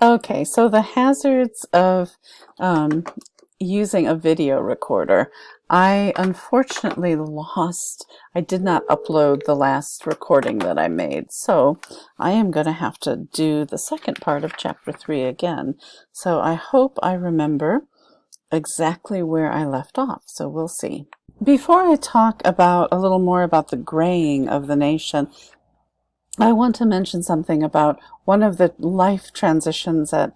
Okay, so the hazards of um, using a video recorder. I unfortunately I did not upload the last recording that I made, so I am going to have to do the second part of chapter 3 again. So I hope I remember exactly where I left off, so we'll see. Before I talk about a little more about the graying of the nation, I want to mention something about one of the life transitions that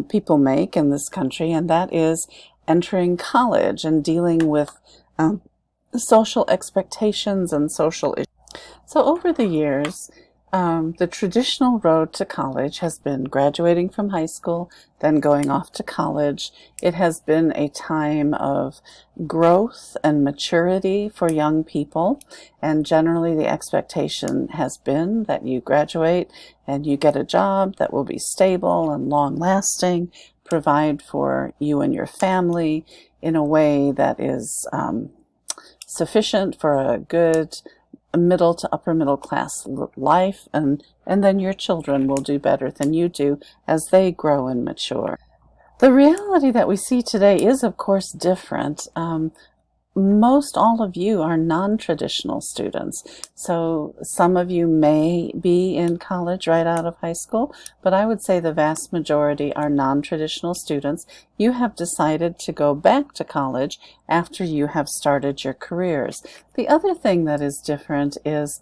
people make in this country, and that is entering college and dealing with um, social expectations and social issues. So over the years, the traditional road to college has been graduating from high school, then going off to college. It has been a time of growth and maturity for young people, and generally the expectation has been that you graduate and you get a job that will be stable and long-lasting, provide for you and your family in a way that is sufficient for a good middle to upper middle class life, and then your children will do better than you do as they grow and mature. The reality that we see today is, of course, different. Most all of you are non-traditional students. So some of you may be in college right out of high school, but I would say the vast majority are non-traditional students. You have decided to go back to college after you have started your careers. The other thing that is different is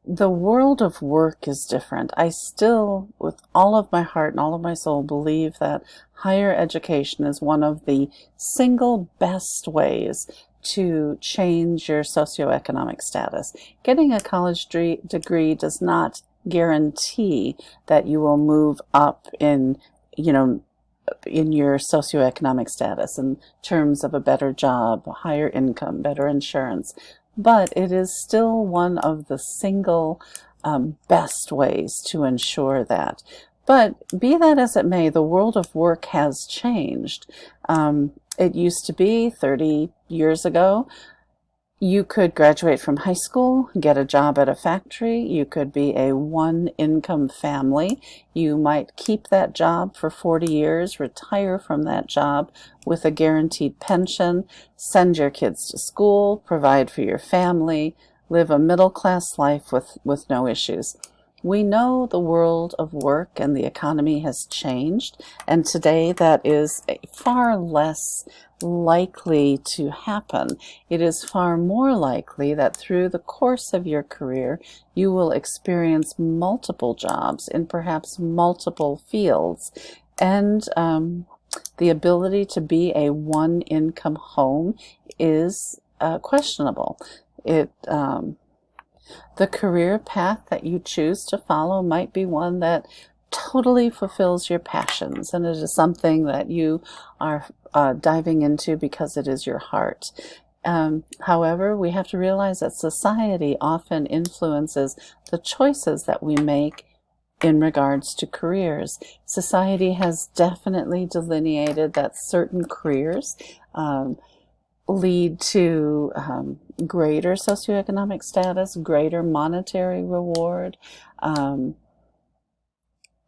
the world of work is different. I still, with all of my heart and all of my soul, believe that higher education is one of the single best ways to change your socioeconomic status. Getting a college degree does not guarantee that you will move up in your socioeconomic status in terms of a better job, higher income, better insurance. But it is still one of the single best ways to ensure that. But be that as it may, the world of work has changed. It used to be 30 years ago, you could graduate from high school, get a job at a factory. You could be a one-income family. You might keep that job for 40 years, retire from that job with a guaranteed pension, send your kids to school, provide for your family, live a middle-class life with no issues. We know the world of work and the economy has changed, and today that is far less likely to happen. It is far more likely that through the course of your career, you will experience multiple jobs in perhaps multiple fields, and the ability to be a one-income home is questionable. The career path that you choose to follow might be one that totally fulfills your passions, and it is something that you are diving into because it is your heart. However, we have to realize that society often influences the choices that we make in regards to careers. Society has definitely delineated that certain careers lead to greater socioeconomic status, greater monetary reward,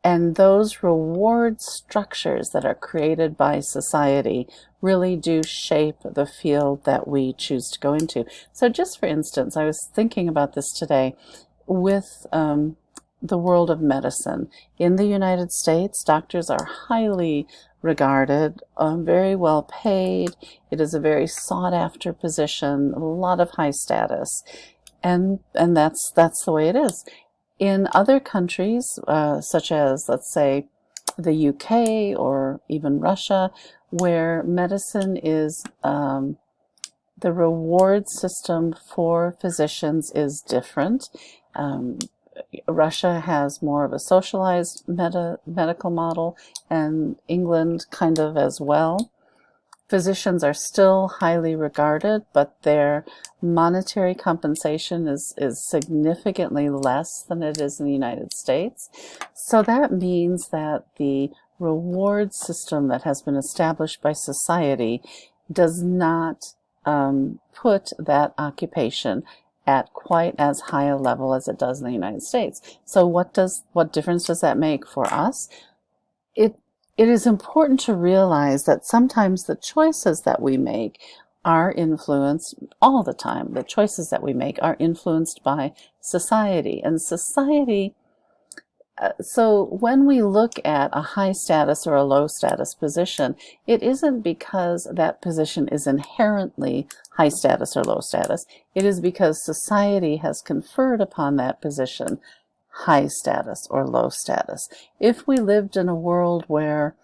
and those reward structures that are created by society really do shape the field that we choose to go into. So just for instance, I was thinking about this today with the world of medicine. In the United States, doctors are highly regarded, very well paid. It is a very sought after position, a lot of high status, and that's the way it is. In other countries, such as, let's say, the UK or even Russia, where medicine is, the reward system for physicians is different. Russia has more of a socialized medical model, and England kind of as well. Physicians are still highly regarded, but their monetary compensation is significantly less than it is in the United States. So that means that the reward system that has been established by society does not put that occupation at quite as high a level as it does in the United States. So what difference does that make for us? it it is important to realize that sometimes the choices that we make are influenced all the time. The choices that we make are influenced by society, and society. So when we look at a high status or a low status position, it isn't because that position is inherently high status or low status. It is because society has conferred upon that position high status or low status. If we lived in a world where,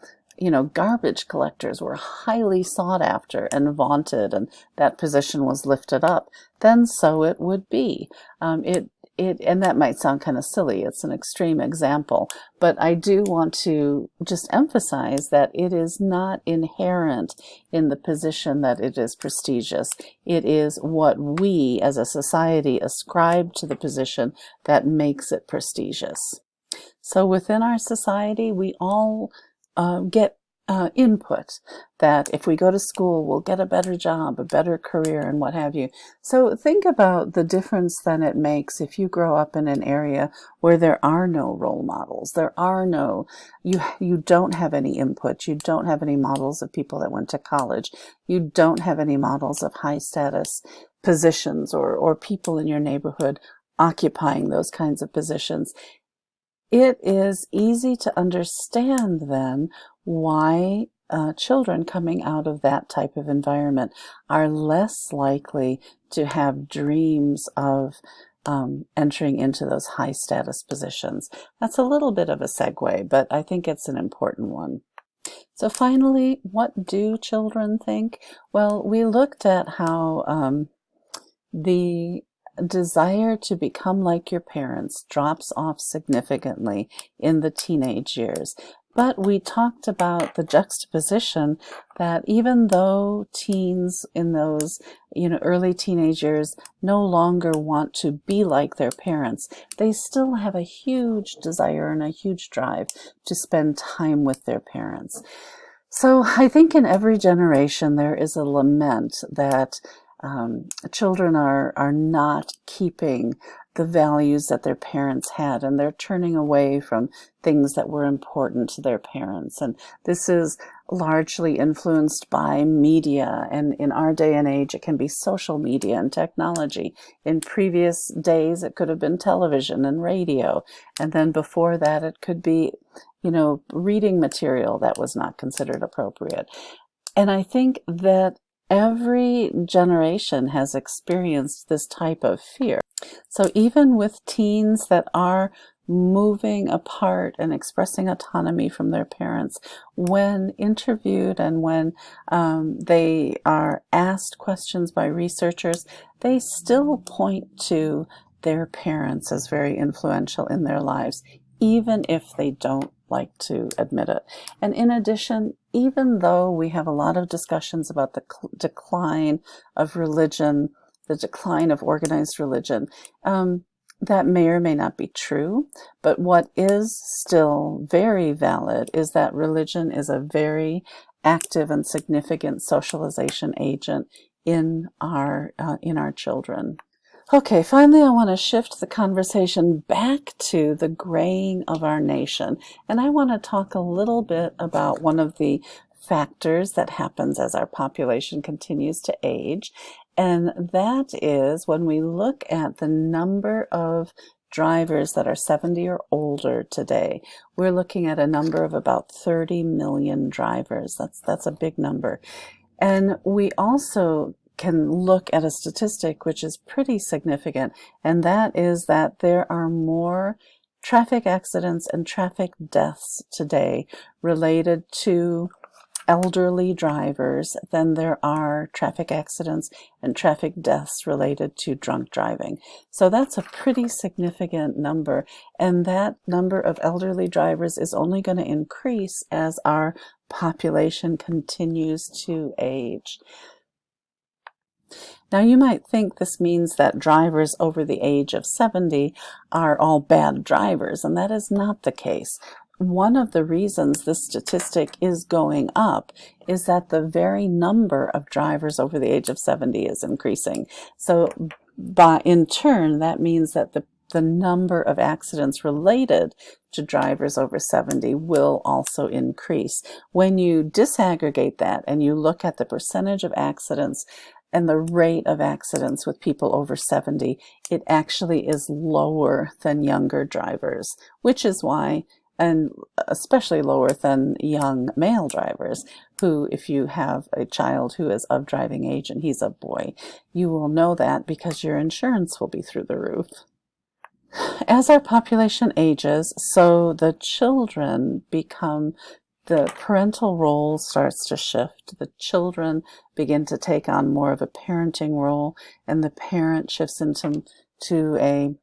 garbage collectors were highly sought after and vaunted, and that position was lifted up, then so it would be. And that might sound kind of silly. It's an extreme example, but I do want to just emphasize that it is not inherent in the position that it is prestigious. It is what we as a society ascribe to the position that makes it prestigious. So within our society, we all get input that if we go to school, we'll get a better job, a better career, and what have you. So think about the difference then it makes if you grow up in an area where there are no role models. You don't have any input. You don't have any models of people that went to college. You don't have any models of high status positions or people in your neighborhood occupying those kinds of positions. It is easy to understand then why children coming out of that type of environment are less likely to have dreams of entering into those high status positions. That's a little bit of a segue, but I think it's an important one. So finally, what do children think? Well, we looked at how the desire to become like your parents drops off significantly in the teenage years. But we talked about the juxtaposition that even though teens in those, early teenage years no longer want to be like their parents, they still have a huge desire and a huge drive to spend time with their parents. So I think in every generation there is a lament that children are not keeping the values that their parents had, and they're turning away from things that were important to their parents. And this is largely influenced by media, and in our day and age it can be social media and technology. In previous days it could have been television and radio, and then before that it could be reading material that was not considered appropriate. And I think that every generation has experienced this type of fear. So even with teens that are moving apart and expressing autonomy from their parents, when interviewed and when they are asked questions by researchers, they still point to their parents as very influential in their lives, even if they don't like to admit it. And in addition, even though we have a lot of discussions about the decline of religion, the decline of organized religion, that may or may not be true, but what is still very valid is that religion is a very active and significant socialization agent in our children. Okay, finally, I want to shift the conversation back to the graying of our nation. And I want to talk a little bit about one of the factors that happens as our population continues to age. And that is when we look at the number of drivers that are 70 or older today, we're looking at a number of about 30 million drivers. That's a big number. And we also can look at a statistic which is pretty significant, and that is that there are more traffic accidents and traffic deaths today related to elderly drivers than there are traffic accidents and traffic deaths related to drunk driving. So that's a pretty significant number, and that number of elderly drivers is only going to increase as our population continues to age. Now, you might think this means that drivers over the age of 70 are all bad drivers, and that is not the case. One of the reasons this statistic is going up is that the very number of drivers over the age of 70 is increasing. So in turn, that means that the the number of accidents related to drivers over 70 will also increase. When you disaggregate that and you look at the percentage of accidents and the rate of accidents with people over 70, it actually is lower than younger drivers, which is why, and especially lower than young male drivers, who, if you have a child who is of driving age and he's a boy, you will know that because your insurance will be through the roof. As our population ages, so the children become, the parental role starts to shift. The children begin to take on more of a parenting role, and the parent shifts into a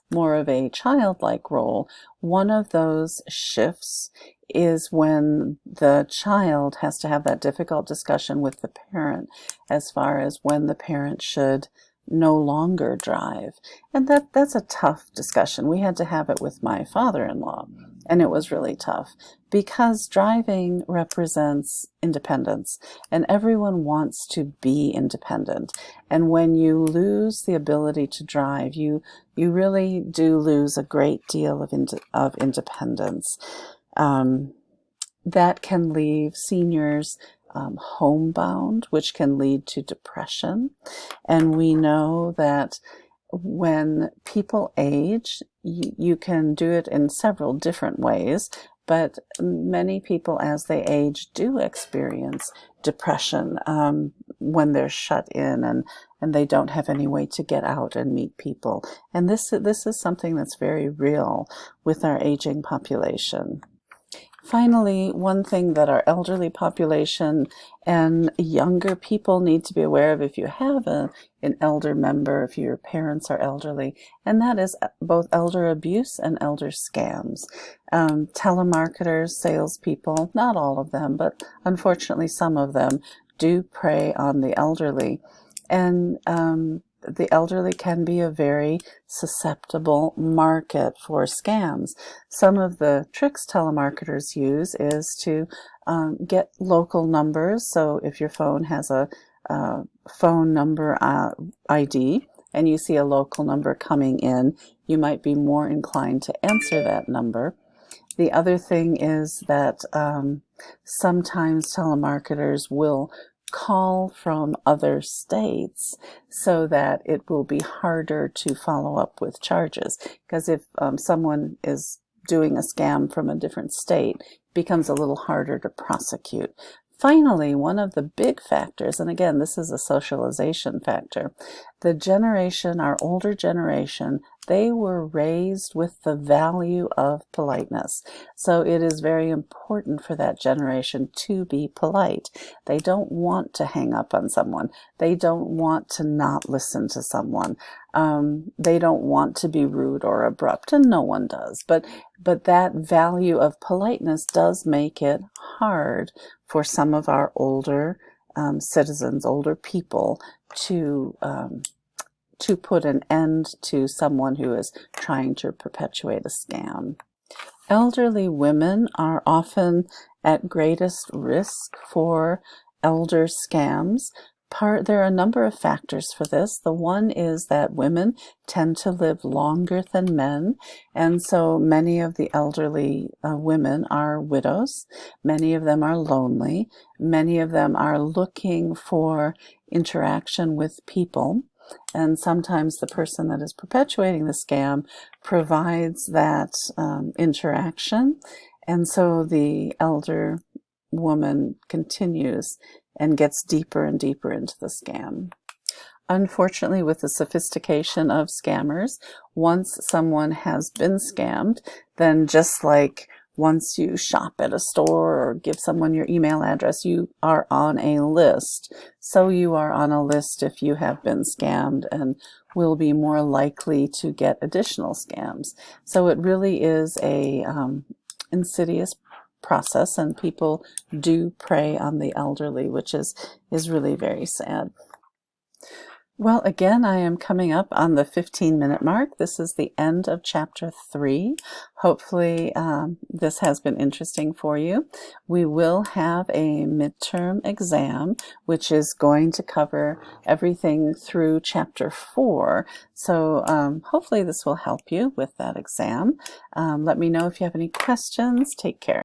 more of a childlike role. One of those shifts is when the child has to have that difficult discussion with the parent as far as when the parent should no longer drive. And that's a tough discussion. We had to have it with my father-in-law, and it was really tough because driving represents independence, and everyone wants to be independent. And when you lose the ability to drive, you really do lose a great deal of independence. That can leave seniors homebound, which can lead to depression. And we know that when people age, you can do it in several different ways, but many people as they age do experience depression when they're shut in and they don't have any way to get out and meet people. And this is something that's very real with our aging population. Finally, one thing that our elderly population and younger people need to be aware of if you have an elder member, if your parents are elderly, and that is both elder abuse and elder scams. Telemarketers, salespeople, not all of them, but unfortunately some of them do prey on the elderly. And the elderly can be a very susceptible market for scams. Some of the tricks telemarketers use is to get local numbers. So if your phone has a phone number ID and you see a local number coming in, you might be more inclined to answer that number. The other thing is that sometimes telemarketers will call from other states so that it will be harder to follow up with charges. Because if someone is doing a scam from a different state, it becomes a little harder to prosecute. Finally, one of the big factors, and again, this is a socialization factor, the generation, our older generation, they were raised with the value of politeness. So it is very important for that generation to be polite. They don't want to hang up on someone. They don't want to not listen to someone. They don't want to be rude or abrupt, and no one does. But that value of politeness does make it hard for some of our older citizens, older people, to put an end to someone who is trying to perpetuate a scam. Elderly women are often at greatest risk for elder scams. There are a number of factors for this. The one is that women tend to live longer than men, and so many of the elderly women are widows. Many of them are lonely. Many of them are looking for interaction with people, and sometimes the person that is perpetuating the scam provides that interaction, and so the elder woman continues and gets deeper and deeper into the scam. Unfortunately, with the sophistication of scammers, once someone has been scammed, then just like once you shop at a store or give someone your email address, you are on a list. So you are on a list if you have been scammed and will be more likely to get additional scams. So it really is a insidious process, and people do prey on the elderly, which is really very sad. Well, again, I am coming up on the 15-minute mark. This is the end of chapter 3. Hopefully, this has been interesting for you. We will have a midterm exam, which is going to cover everything through chapter 4. So hopefully this will help you with that exam. Let me know if you have any questions. Take care.